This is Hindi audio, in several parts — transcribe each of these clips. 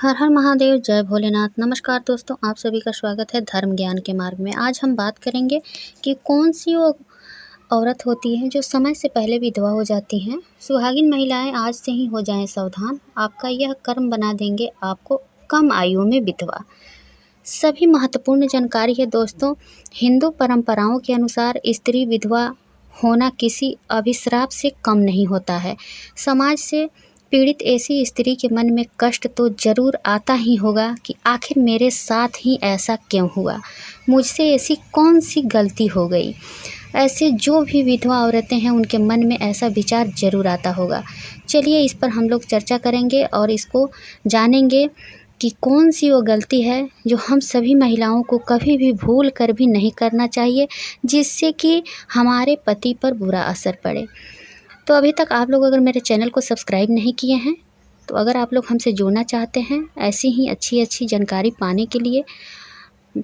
हर हर महादेव, जय भोलेनाथ। नमस्कार दोस्तों, आप सभी का स्वागत है धर्म ज्ञान के मार्ग में। आज हम बात करेंगे कि कौन सी वो औरत होती है जो समय से पहले विधवा हो जाती हैं। सुहागिन महिलाएं आज से ही हो जाएं सावधान, आपका यह कर्म बना देंगे आपको कम आयु में विधवा। सभी महत्वपूर्ण जानकारी है दोस्तों। हिंदू परंपराओं के अनुसार स्त्री विधवा होना किसी अभिश्राप से कम नहीं होता है। समाज से पीड़ित ऐसी स्त्री के मन में कष्ट तो जरूर आता ही होगा कि आखिर मेरे साथ ही ऐसा क्यों हुआ, मुझसे ऐसी कौन सी गलती हो गई। ऐसे जो भी विधवा औरतें हैं उनके मन में ऐसा विचार जरूर आता होगा। चलिए इस पर हम लोग चर्चा करेंगे और इसको जानेंगे कि कौन सी वो गलती है जो हम सभी महिलाओं को कभी भी भूल कर भी नहीं करना चाहिए, जिससे कि हमारे पति पर बुरा असर पड़े। तो अभी तक आप लोग अगर मेरे चैनल को सब्सक्राइब नहीं किए हैं, तो अगर आप लोग हमसे जुड़ना चाहते हैं ऐसी ही अच्छी जानकारी पाने के लिए,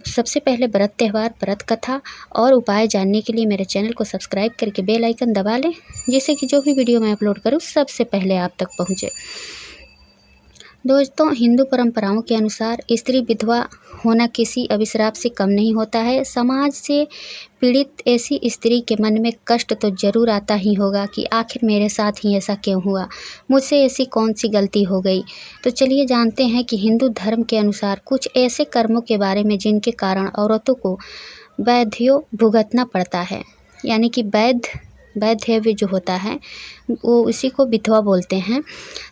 सबसे पहले व्रत त्यौहार, व्रत कथा और उपाय जानने के लिए मेरे चैनल को सब्सक्राइब करके बेल आइकन दबा लें, जिससे कि जो भी वीडियो मैं अपलोड करूं सबसे पहले आप तक पहुंचे। दोस्तों, हिंदू परंपराओं के अनुसार स्त्री विधवा होना किसी अभिश्राप से कम नहीं होता है। समाज से पीड़ित ऐसी स्त्री के मन में कष्ट तो जरूर आता ही होगा कि आखिर मेरे साथ ही ऐसा क्यों हुआ, मुझसे ऐसी कौन सी गलती हो गई। तो चलिए जानते हैं कि हिंदू धर्म के अनुसार कुछ ऐसे कर्मों के बारे में जिनके कारण औरतों को वैधव्य भुगतना पड़ता है। यानी कि वैधव्य जो होता है वो उसी को विधवा बोलते हैं,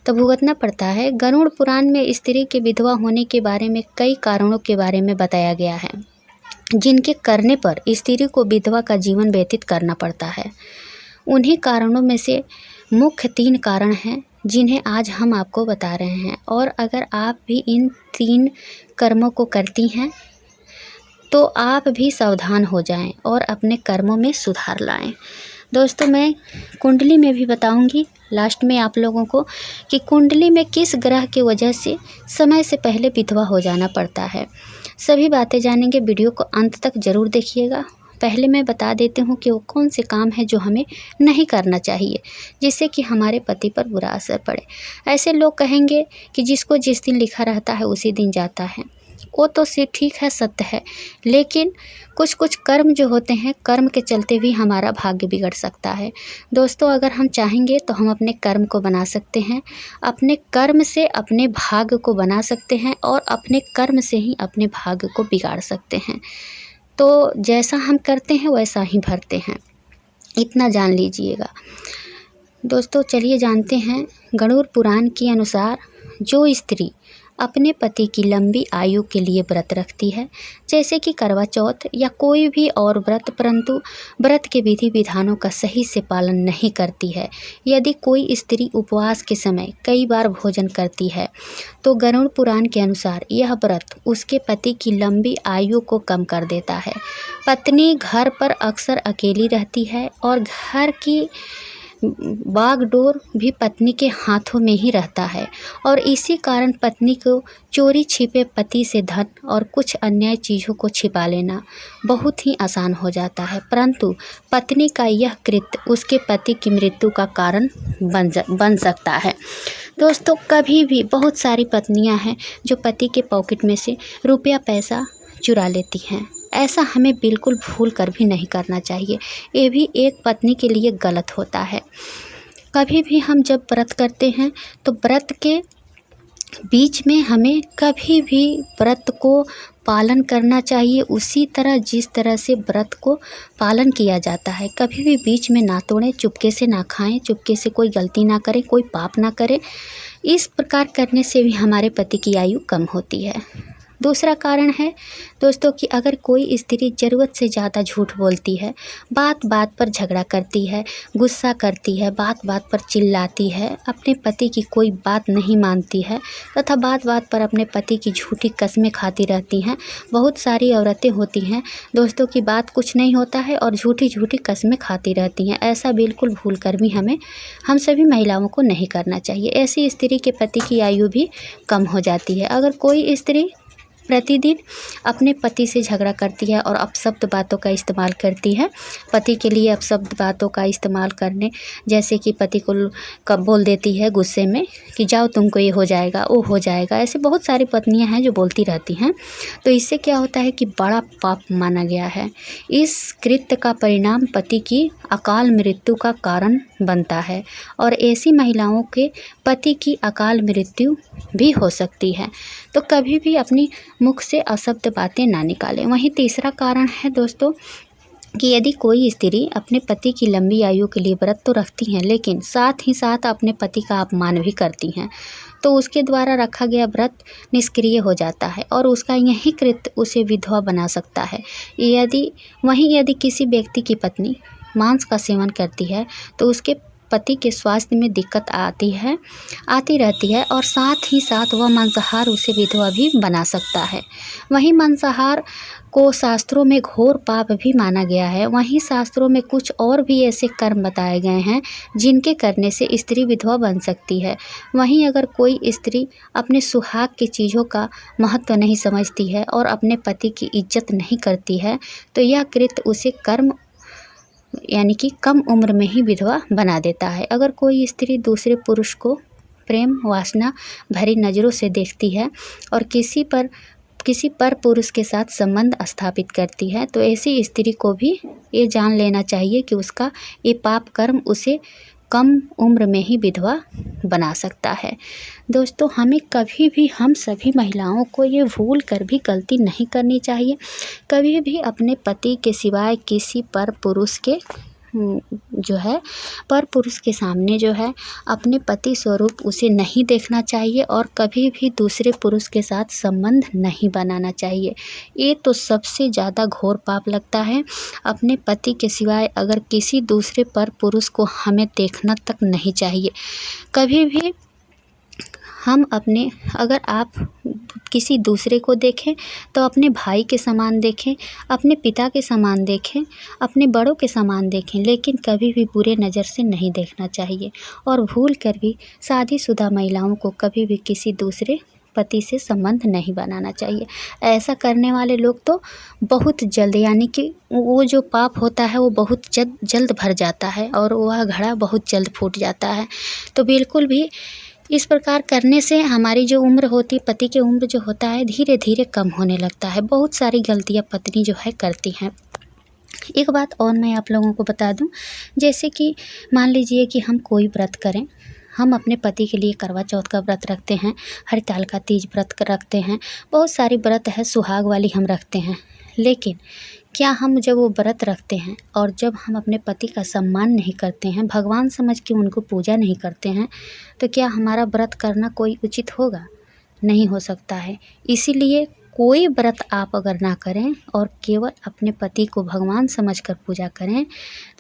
तो भुगतना पड़ता है। गरुड़ पुराण में स्त्री के विधवा होने के बारे में कई कारणों के बारे में बताया गया है, जिनके करने पर स्त्री को विधवा का जीवन व्यतीत करना पड़ता है। उन्हीं कारणों में से मुख्य 3 कारण हैं जिन्हें आज हम आपको बता रहे हैं, और अगर आप भी इन 3 कर्मों को करती हैं तो आप भी सावधान हो जाएं और अपने कर्मों में सुधार लाएं। दोस्तों, मैं कुंडली में भी बताऊंगी लास्ट में आप लोगों को कि कुंडली में किस ग्रह की वजह से समय से पहले विधवा हो जाना पड़ता है। सभी बातें जानेंगे, वीडियो को अंत तक ज़रूर देखिएगा। पहले मैं बता देती हूँ कि वो कौन से काम है जो हमें नहीं करना चाहिए, जिससे कि हमारे पति पर बुरा असर पड़े। ऐसे लोग कहेंगे कि जिसको जिस दिन लिखा रहता है उसी दिन जाता है, वो तो सिर्फ ठीक है, सत्य है, लेकिन कुछ कर्म जो होते हैं, कर्म के चलते भी हमारा भाग्य बिगड़ सकता है। दोस्तों, अगर हम चाहेंगे तो हम अपने कर्म को बना सकते हैं, अपने कर्म से अपने भाग्य को बना सकते हैं और अपने कर्म से ही अपने भाग्य को बिगाड़ सकते हैं। तो जैसा हम करते हैं वैसा ही भरते हैं, इतना जान लीजिएगा। दोस्तों, चलिए जानते हैं। गरुड़ पुराण के अनुसार जो स्त्री अपने पति की लंबी आयु के लिए व्रत रखती है, जैसे कि करवा चौथ या कोई भी और व्रत, परंतु व्रत के विधि विधानों का सही से पालन नहीं करती है, यदि कोई स्त्री उपवास के समय कई बार भोजन करती है, तो गरुड़ पुराण के अनुसार यह व्रत उसके पति की लंबी आयु को कम कर देता है। पत्नी घर पर अक्सर अकेली रहती है और घर की बागडोर भी पत्नी के हाथों में ही रहता है, और इसी कारण पत्नी को चोरी छिपे पति से धन और कुछ अन्य चीज़ों को छिपा लेना बहुत ही आसान हो जाता है, परंतु पत्नी का यह कृत्य उसके पति की मृत्यु का कारण बन सकता है। दोस्तों, कभी भी बहुत सारी पत्नियां हैं जो पति के पॉकेट में से रुपया पैसा चुरा लेती हैं। ऐसा हमें बिल्कुल भूल कर भी नहीं करना चाहिए, ये भी एक पत्नी के लिए गलत होता है। कभी भी हम जब व्रत करते हैं तो व्रत के बीच में हमें कभी भी व्रत को पालन करना चाहिए उसी तरह जिस तरह से व्रत को पालन किया जाता है। कभी भी बीच में ना तोड़ें, चुपके से ना खाएं, चुपके से कोई गलती ना करें, कोई पाप ना करें। इस प्रकार करने से भी हमारे पति की आयु कम होती है। दूसरा कारण है दोस्तों कि अगर कोई स्त्री ज़रूरत से ज़्यादा झूठ बोलती है, बात बात पर झगड़ा करती है, गुस्सा करती है, बात बात पर चिल्लाती है, अपने पति की कोई बात नहीं मानती है तथा बात बात पर अपने पति की झूठी कस्में खाती रहती हैं। बहुत सारी औरतें होती हैं दोस्तों की बात कुछ नहीं होता है और झूठी कस्में खाती रहती हैं। ऐसा बिल्कुल भूल कर भी हम सभी महिलाओं को नहीं करना चाहिए। ऐसी स्त्री के पति की आयु भी कम हो जाती है। अगर कोई स्त्री प्रतिदिन अपने पति से झगड़ा करती है और अपशब्द बातों का इस्तेमाल करती है। पति के लिए अपशब्द बातों का इस्तेमाल करने, जैसे कि पति को कब बोल देती है गुस्से में कि जाओ तुमको ये हो जाएगा, वो हो जाएगा। ऐसे बहुत सारी पत्नियां हैं जो बोलती रहती हैं। तो इससे क्या होता है कि बड़ा पाप माना गया है। इस कृत्य का परिणाम पति की अकाल मृत्यु का कारण बनता है और ऐसी महिलाओं के पति की अकाल मृत्यु भी हो सकती है। तो कभी भी अपनी मुख से अशब्द बातें ना निकालें। वहीं तीसरा कारण है दोस्तों कि यदि कोई स्त्री अपने पति की लंबी आयु के लिए व्रत तो रखती हैं, लेकिन साथ ही साथ अपने पति का अपमान भी करती हैं, तो उसके द्वारा रखा गया व्रत निष्क्रिय हो जाता है और उसका यही कृत्य उसे विधवा बना सकता है। यदि किसी व्यक्ति की पत्नी मांस का सेवन करती है तो उसके पति के स्वास्थ्य में दिक्कत आती रहती है और साथ ही साथ वह मांसाहार उसे विधवा भी बना सकता है। वहीं मांसाहार को शास्त्रों में घोर पाप भी माना गया है। वहीं शास्त्रों में कुछ और भी ऐसे कर्म बताए गए हैं जिनके करने से स्त्री विधवा बन सकती है। वहीं अगर कोई स्त्री अपने सुहाग की चीज़ों का महत्व नहीं समझती है और अपने पति की इज्जत नहीं करती है तो यह कृत्य उसे यानी कि कम उम्र में ही विधवा बना देता है। अगर कोई स्त्री दूसरे पुरुष को प्रेम वासना भरी नज़रों से देखती है और किसी पर पुरुष के साथ संबंध स्थापित करती है तो ऐसी स्त्री को भी ये जान लेना चाहिए कि उसका ये पाप कर्म उसे कम उम्र में ही विधवा बना सकता है। दोस्तों, हम सभी महिलाओं को ये भूल कर भी गलती नहीं करनी चाहिए। कभी भी अपने पति के सिवाय किसी पर पुरुष के सामने अपने पति स्वरूप उसे नहीं देखना चाहिए और कभी भी दूसरे पुरुष के साथ संबंध नहीं बनाना चाहिए। ये तो सबसे ज़्यादा घोर पाप लगता है। अपने पति के सिवाय अगर किसी दूसरे पर पुरुष को हमें देखना तक नहीं चाहिए। कभी भी अगर आप किसी दूसरे को देखें तो अपने भाई के समान देखें, अपने पिता के समान देखें, अपने बड़ों के समान देखें, लेकिन कभी भी बुरे नज़र से नहीं देखना चाहिए। और भूल कर भी शादीशुदा महिलाओं को कभी भी किसी दूसरे पति से संबंध नहीं बनाना चाहिए। ऐसा करने वाले लोग तो बहुत जल्द, यानी कि वो जो पाप होता है वो बहुत जल्द भर जाता है और वह घड़ा बहुत जल्द फूट जाता है। तो बिल्कुल भी इस प्रकार करने से हमारी जो उम्र होती, पति की उम्र जो होता है, धीरे धीरे कम होने लगता है। बहुत सारी गलतियां पत्नी करती हैं। एक बात और मैं आप लोगों को बता दूं, जैसे कि मान लीजिए कि हम कोई व्रत करें, हम अपने पति के लिए करवा चौथ का व्रत रखते हैं, हरिताल का तीज व्रत रखते हैं, बहुत सारी व्रत है, सुहाग वाली हम रखते हैं। लेकिन क्या हम जब वो व्रत रखते हैं और जब हम अपने पति का सम्मान नहीं करते हैं, भगवान समझ के उनको पूजा नहीं करते हैं, तो क्या हमारा व्रत करना कोई उचित होगा? नहीं हो सकता है। इसीलिए कोई व्रत आप अगर ना करें और केवल अपने पति को भगवान समझकर पूजा करें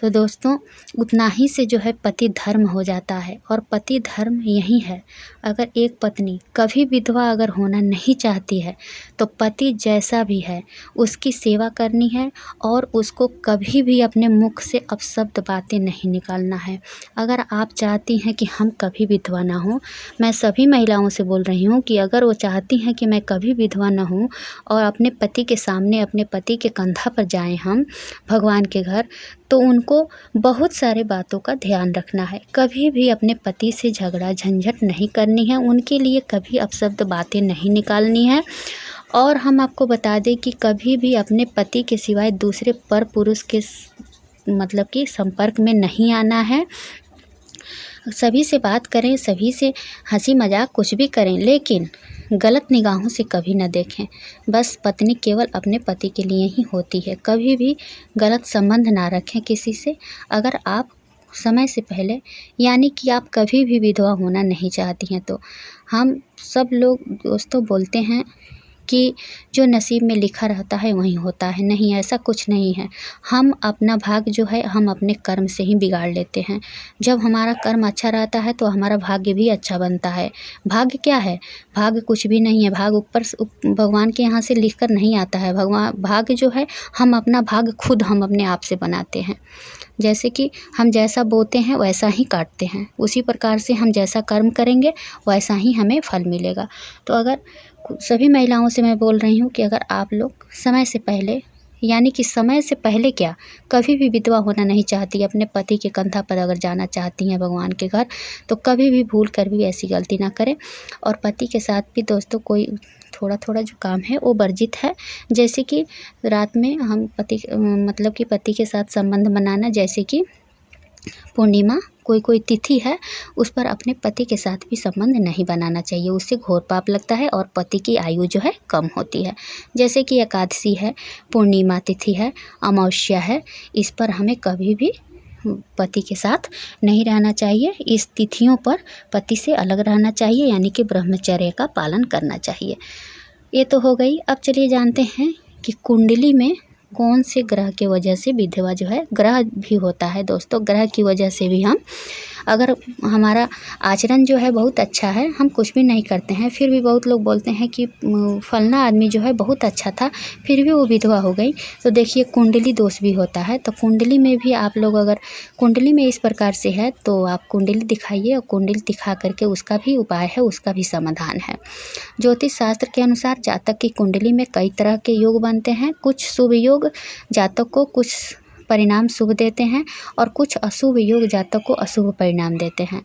तो दोस्तों उतना ही से पति धर्म हो जाता है। और पति धर्म यही है। अगर एक पत्नी कभी विधवा अगर होना नहीं चाहती है तो पति जैसा भी है उसकी सेवा करनी है और उसको कभी भी अपने मुख से अपशब्द बातें नहीं निकालना है। अगर आप चाहती हैं कि हम कभी विधवा ना हो, मैं सभी महिलाओं से बोल रही हूँ कि अगर वो चाहती हैं कि मैं कभी विधवा ना हूँ और अपने पति के सामने, अपने पति के कंधा पर जाएं हम भगवान के घर, तो उनको बहुत सारे बातों का ध्यान रखना है। कभी भी अपने पति से झगड़ा झंझट नहीं करनी है, उनके लिए कभी अपशब्द बातें नहीं निकालनी है। और हम आपको बता दें कि कभी भी अपने पति के सिवाय दूसरे पर पुरुष के संपर्क में नहीं आना है। सभी से बात करें, सभी से हंसी मजाक कुछ भी करें, लेकिन गलत निगाहों से कभी न देखें। बस पत्नी केवल अपने पति के लिए ही होती है। कभी भी गलत संबंध ना रखें किसी से। अगर आप समय से पहले, यानी कि आप कभी भी विधवा होना नहीं चाहती हैं, तो हम सब लोग दोस्तों बोलते हैं कि जो नसीब में लिखा रहता है वही होता है। नहीं, ऐसा कुछ नहीं है। हम अपना भाग्य हम अपने कर्म से ही बिगाड़ लेते हैं। जब हमारा कर्म अच्छा रहता है तो हमारा भाग्य भी अच्छा बनता है। भाग्य क्या है? भाग्य कुछ भी नहीं है। भाग्य ऊपर भगवान के यहाँ से लिख कर नहीं आता है। भाग्य हम अपना भाग्य खुद हम अपने आप से बनाते हैं। जैसे कि हम जैसा बोते हैं वैसा ही काटते हैं, उसी प्रकार से हम जैसा कर्म करेंगे वैसा ही हमें फल मिलेगा। तो अगर सभी महिलाओं से मैं बोल रही हूँ कि अगर आप लोग समय से पहले, यानी कि समय से पहले क्या, कभी भी विधवा होना नहीं चाहती, अपने पति के कंधा पर अगर जाना चाहती हैं भगवान के घर, तो कभी भी भूल कर भी ऐसी गलती ना करें। और पति के साथ भी दोस्तों कोई थोड़ा थोड़ा जो काम है वो वर्जित है। जैसे कि रात में हम मतलब कि पति के साथ संबंध बनाना, जैसे कि पूर्णिमा, कोई तिथि है, उस पर अपने पति के साथ भी संबंध नहीं बनाना चाहिए, उससे घोर पाप लगता है और पति की आयु जो है कम होती है। जैसे कि एकादशी है, पूर्णिमा तिथि है, अमावस्या है, इस पर हमें कभी भी पति के साथ नहीं रहना चाहिए। इस तिथियों पर पति से अलग रहना चाहिए, यानी कि ब्रह्मचर्य का पालन करना चाहिए। ये तो हो गई। अब चलिए जानते हैं कि कुंडली में कौन से ग्रह के वजह से विधवा जो है, ग्रह भी होता है दोस्तों, ग्रह की वजह से भी हम, अगर हमारा आचरण जो है बहुत अच्छा है, हम कुछ भी नहीं करते हैं, फिर भी बहुत लोग बोलते हैं कि फलना आदमी जो है बहुत अच्छा था, फिर भी वो विधवा हो गई, तो देखिए कुंडली दोष भी होता है। तो कुंडली में भी आप लोग अगर कुंडली में इस प्रकार से है तो आप कुंडली दिखाइए, और कुंडली दिखा करके उसका भी उपाय है, उसका भी समाधान है। ज्योतिष शास्त्र के अनुसार जातक की कुंडली में कई तरह के योग बनते हैं। कुछ शुभ योग जातक को कुछ परिणाम शुभ देते हैं, और कुछ अशुभ योग जातक को अशुभ परिणाम देते हैं।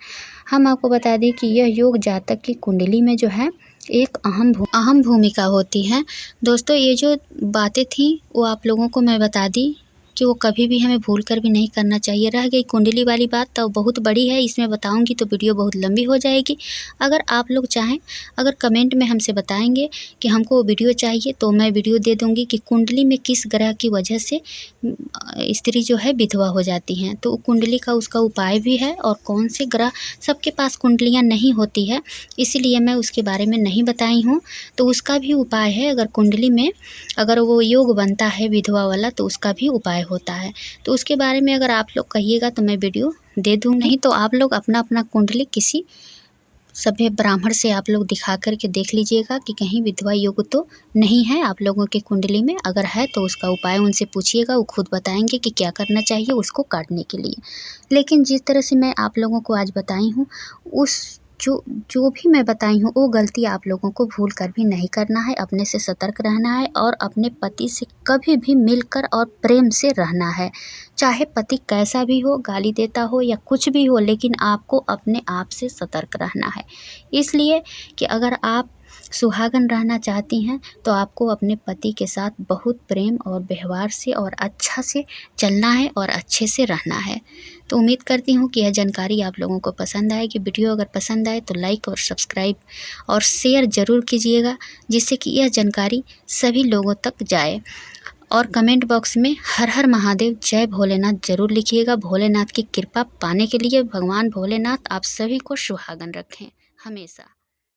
हम आपको बता दें कि यह योग जातक की कुंडली में जो है एक अहम भूमिका होती है। दोस्तों, ये जो बातें थी वो आप लोगों को मैं बता दी कि वो कभी भी हमें भूल कर भी नहीं करना चाहिए। रह गई कुंडली वाली बात, तो बहुत बड़ी है, इसमें बताऊंगी तो वीडियो बहुत लंबी हो जाएगी। अगर आप लोग चाहें, अगर कमेंट में हमसे बताएंगे कि हमको वो वीडियो चाहिए, तो मैं वीडियो दे दूंगी कि कुंडली में किस ग्रह की वजह से स्त्री जो है विधवा हो जाती हैं। तो कुंडली का उसका उपाय भी है, और कौन से ग्रह, सबके पास कुंडलियाँ नहीं होती है, इसीलिए मैं उसके बारे में नहीं बताई हूँ, तो उसका भी उपाय है। अगर कुंडली में अगर वो योग बनता है विधवा वाला, तो उसका भी उपाय होता है। तो उसके बारे में अगर आप लोग कहिएगा तो मैं वीडियो दे दूँ, नहीं तो आप लोग अपना अपना कुंडली किसी सभ्य ब्राह्मण से आप लोग दिखा करके देख लीजिएगा कि कहीं विधवा योग तो नहीं है आप लोगों के कुंडली में। अगर है तो उसका उपाय उनसे पूछिएगा, वो खुद बताएंगे कि क्या करना चाहिए उसको काटने के लिए। लेकिन जिस तरह से मैं आप लोगों को आज बताई हूँ, उस जो भी मैं बताई हूँ वो गलती आप लोगों को भूल कर भी नहीं करना है, अपने से सतर्क रहना है, और अपने पति से कभी भी मिलकर और प्रेम से रहना है। चाहे पति कैसा भी हो, गाली देता हो या कुछ भी हो, लेकिन आपको अपने आप से सतर्क रहना है। इसलिए कि अगर आप सुहागन रहना चाहती हैं तो आपको अपने पति के साथ बहुत प्रेम और व्यवहार से और अच्छा से चलना है और अच्छे से रहना है। तो उम्मीद करती हूँ कि यह जानकारी आप लोगों को पसंद आएगी। वीडियो अगर पसंद आए तो लाइक और सब्सक्राइब और शेयर ज़रूर कीजिएगा, जिससे कि यह जानकारी सभी लोगों तक जाए। और कमेंट बॉक्स में हर हर महादेव, जय भोलेनाथ ज़रूर लिखिएगा। भोलेनाथ की कृपा पाने के लिए भगवान भोलेनाथ आप सभी को सुहागन रखें हमेशा।